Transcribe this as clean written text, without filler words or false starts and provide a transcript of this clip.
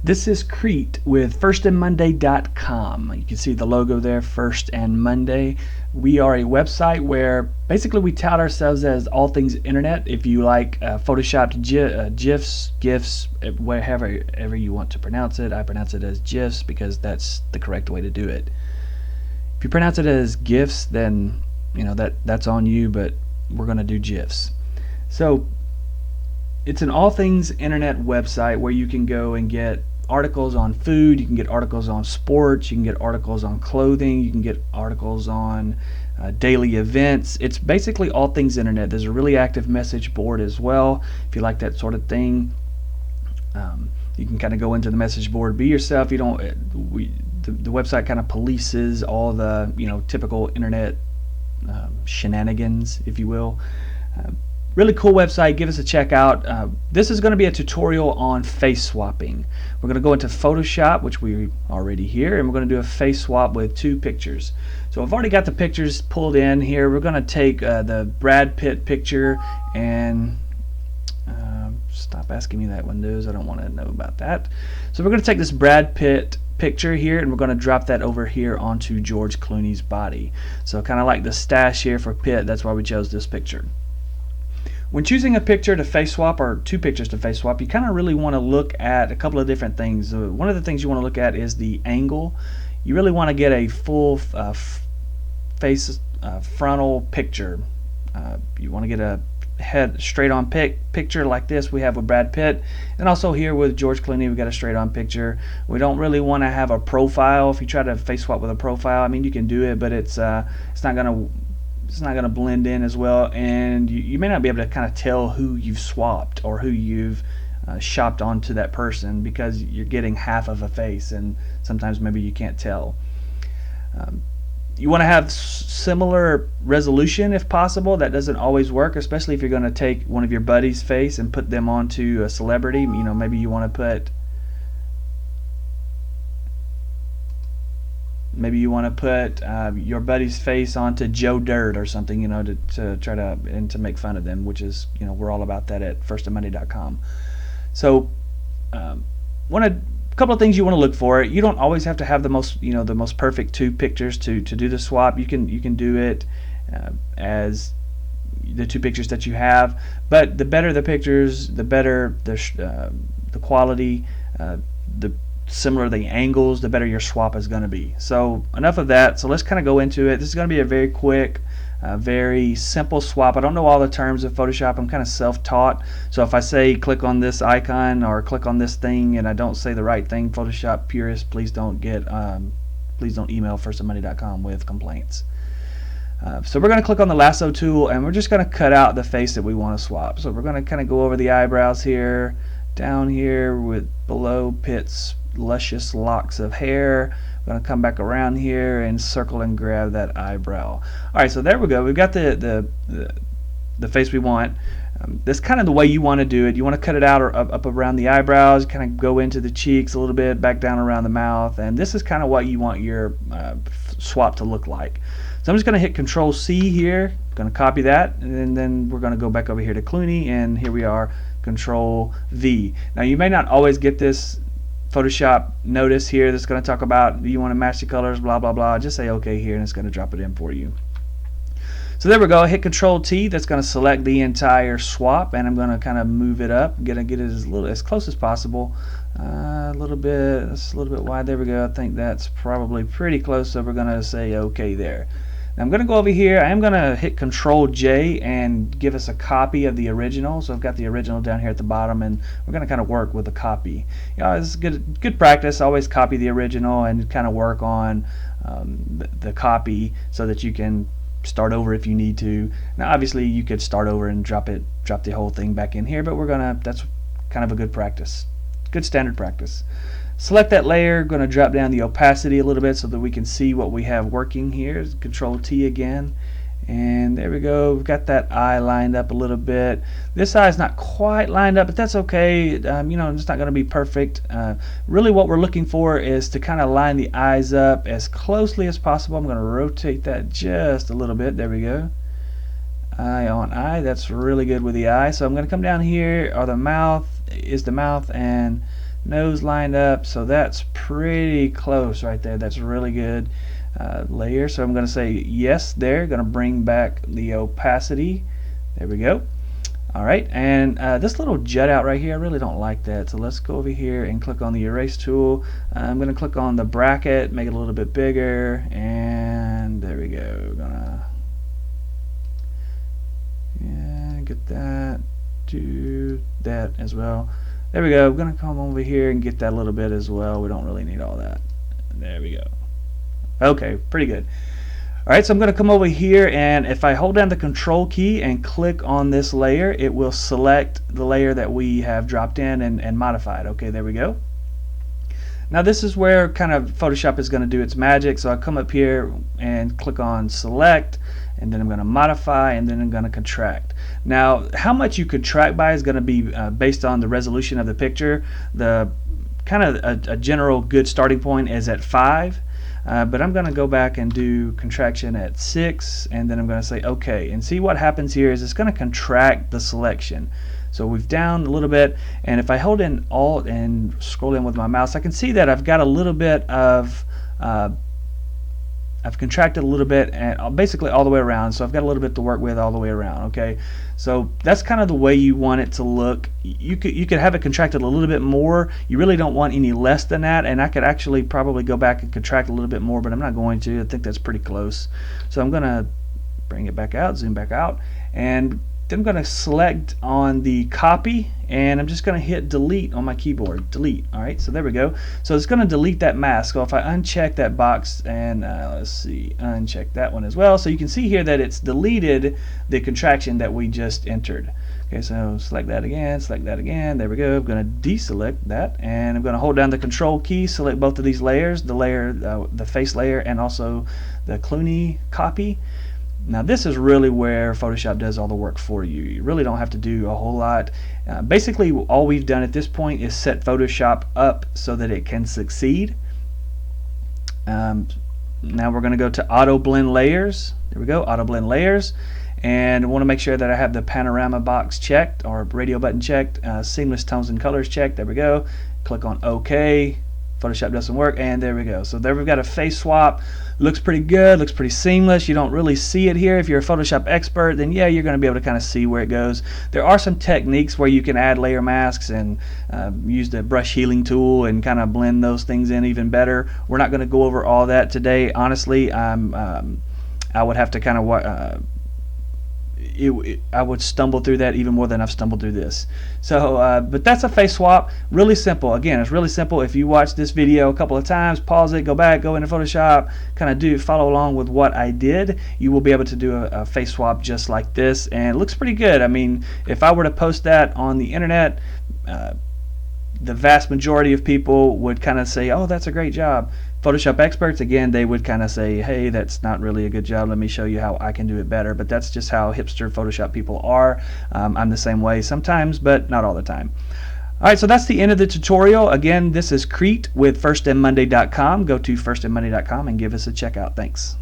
This is Crete with firstandmonday.com. You can see the logo there, First and Monday. We are a website where basically we tout ourselves as all things internet. If you like photoshopped GIFs, GIFs, wherever you want to pronounce it. I pronounce it as GIFs because that's the correct way to do it. If you pronounce it as GIFs, then that's on you, but we're going to do GIFs. So it's an all things internet website where you can go and get articles on food, you can get articles on sports, you can get articles on clothing, you can get articles on daily events. It's basically all things internet. There's a really active message board as well if you like that sort of thing. You can kind of go into the message board, be yourself. You don't the website kind of polices all the typical internet shenanigans, if you will. Really cool website. Give us a check out. This is going to be a tutorial on face swapping. We're going to go into Photoshop, which we already here, and we're going to do a face swap with two pictures. So I've already got the pictures pulled in here. We're going to take the Brad Pitt picture and stop asking me that, Windows. I don't want to know about that. So we're going to take this Brad Pitt picture here and we're going to drop that over here onto George Clooney's body. So kind of like the stash here for Pitt, that's why we chose this picture. When choosing a picture to face swap, or two pictures to face swap, you kind of really want to look at a couple of different things. One of the things you want to look at is the angle. You really want to get a full face frontal picture. You want to get a head straight on picture like this we have with Brad Pitt, and also here with George Clooney we got a straight on picture. We don't really want to have a profile. If you try to face swap with a profile, I mean, you can do it, but it's not going to blend in as well, and you may not be able to kind of tell who you've swapped or who you've shopped onto that person because you're getting half of a face, and sometimes maybe you can't tell. You want to have similar resolution if possible. That doesn't always work, especially if you're going to take one of your buddies' face and put them onto a celebrity. Maybe you want to put your buddy's face onto Joe Dirt or something, to try to make fun of them, which is, we're all about that at firstandmonday.com. So a couple of things you want to look for. You don't always have to have the most perfect two pictures to do the swap. You can do it as the two pictures that you have, but the better the pictures, the better the quality, the similar the angles, the better your swap is going to be. So enough of that. So let's kind of go into it. This is going to be a very quick, very simple swap. I don't know all the terms of Photoshop. I'm kind of self-taught, so if I say click on this icon or click on this thing and I don't say the right thing, Photoshop purists, please don't email firstandmonday.com with complaints. So we're going to click on the lasso tool and we're just going to cut out the face that we want to swap. So we're going to kind of go over the eyebrows here, down here with below Pitt's luscious locks of hair. We're going to come back around here and circle and grab that eyebrow. Alright, so there we go. We've got the face we want. That's kind of the way you want to do it. You want to cut it out or up around the eyebrows, kind of go into the cheeks a little bit, back down around the mouth, and this is kind of what you want your swap to look like. So I'm just going to hit Control C here, going to copy that, and then we're going to go back over here to Clooney, and here we are, Control V. Now you may not always get this Photoshop notice here that's going to talk about, do you want to match the colors, blah blah blah. Just say OK here and it's going to drop it in for you. So there we go. Hit Control T. That's going to select the entire swap, and I'm going to kind of move it up. I'm going to get it as close as possible. A little bit wide. There we go. I think that's probably pretty close, so we're going to say OK there. Now I'm going to go over here. I am going to hit Control J and give us a copy of the original. So I've got the original down here at the bottom, and we're going to kind of work with a copy. It's good practice. Always copy the original and kind of work on the copy so that you can start over if you need to. Now obviously you could start over and drop the whole thing back in here, but that's kind of a good practice, good standard practice. Select that layer, going to drop down the opacity a little bit so that we can see what we have working here. Control T again, and there we go. We've got that eye lined up a little bit. This eye is not quite lined up, but that's okay. It's not going to be perfect. Really what we're looking for is to kind of line the eyes up as closely as possible. I'm going to rotate that just a little bit. There we go. Eye on eye. That's really good with the eye. So I'm going to come down here, or the mouth, and nose lined up, so that's pretty close right there. That's really good. Layer, so I'm going to say yes there. Going to bring back the opacity. There we go. Alright, and this little jut out right here, I really don't like that, so let's go over here and click on the erase tool. I'm going to click on the bracket, make it a little bit bigger, and there we go. Gonna get that, do that as well. There we go. I'm going to come over here and get that a little bit as well. We don't really need all that. There we go. Okay, pretty good. Alright, so I'm going to come over here, and if I hold down the control key and click on this layer, it will select the layer that we have dropped in and modified. Okay, there we go. Now this is where kind of Photoshop is going to do its magic. So I'll come up here and click on select, and then I'm going to modify, and then I'm going to contract. Now how much you contract by is going to be based on the resolution of the picture. The kind of a general good starting point is at 5. But I'm going to go back and do contraction at 6, and then I'm going to say OK, and see what happens here is it's going to contract the selection. So we've down a little bit, and if I hold in Alt and scroll in with my mouse, I can see that I've got a little bit of I've contracted a little bit, and basically all the way around, so I've got a little bit to work with all the way around. Okay, so that's kind of the way you want it to look. You could have it contracted a little bit more. You really don't want any less than that, and I could actually probably go back and contract a little bit more, but I'm not going to. I think that's pretty close. So I'm going to bring it back out, zoom back out, and then I'm going to select on the copy, and I'm just going to hit delete on my keyboard. Delete. Alright, so there we go. So it's going to delete that mask. So if I uncheck that box and let's see, uncheck that one as well, so you can see here that it's deleted the contraction that we just entered. Okay, so select that again, select that again. There we go. I'm going to deselect that, and I'm going to hold down the control key, select both of these layers, the layer, the face layer, and also the Clooney copy. Now this is really where Photoshop does all the work for you. You really don't have to do a whole lot. Basically all we've done at this point is set Photoshop up so that it can succeed. Now we're going to go to Auto Blend Layers. There we go, Auto Blend Layers. And I want to make sure that I have the panorama box checked, or radio button checked, seamless tones and colors checked. There we go. Click on OK. Photoshop doesn't work, and there we go. So there we've got a face swap. Looks pretty good, looks pretty seamless. You don't really see it here. If you're a Photoshop expert, then yeah, you're going to be able to kind of see where it goes. There are some techniques where you can add layer masks and use the brush healing tool and kind of blend those things in even better. We're not going to go over all that today. Honestly, I would have to kind of I would stumble through that even more than I've stumbled through this. So, but that's a face swap. Really simple. Again, it's really simple. If you watch this video a couple of times, pause it, go back, go into Photoshop, kind of follow along with what I did, you will be able to do a face swap just like this, and it looks pretty good. I mean, if I were to post that on the internet, the vast majority of people would kind of say, oh, that's a great job. Photoshop experts, again, they would kind of say, hey, that's not really a good job, let me show you how I can do it better. But that's just how hipster Photoshop people are. I'm the same way sometimes, but not all the time. Alright, so that's the end of the tutorial. Again, this is Crete with firstandmonday.com. Go to firstandmonday.com and give us a check out. Thanks.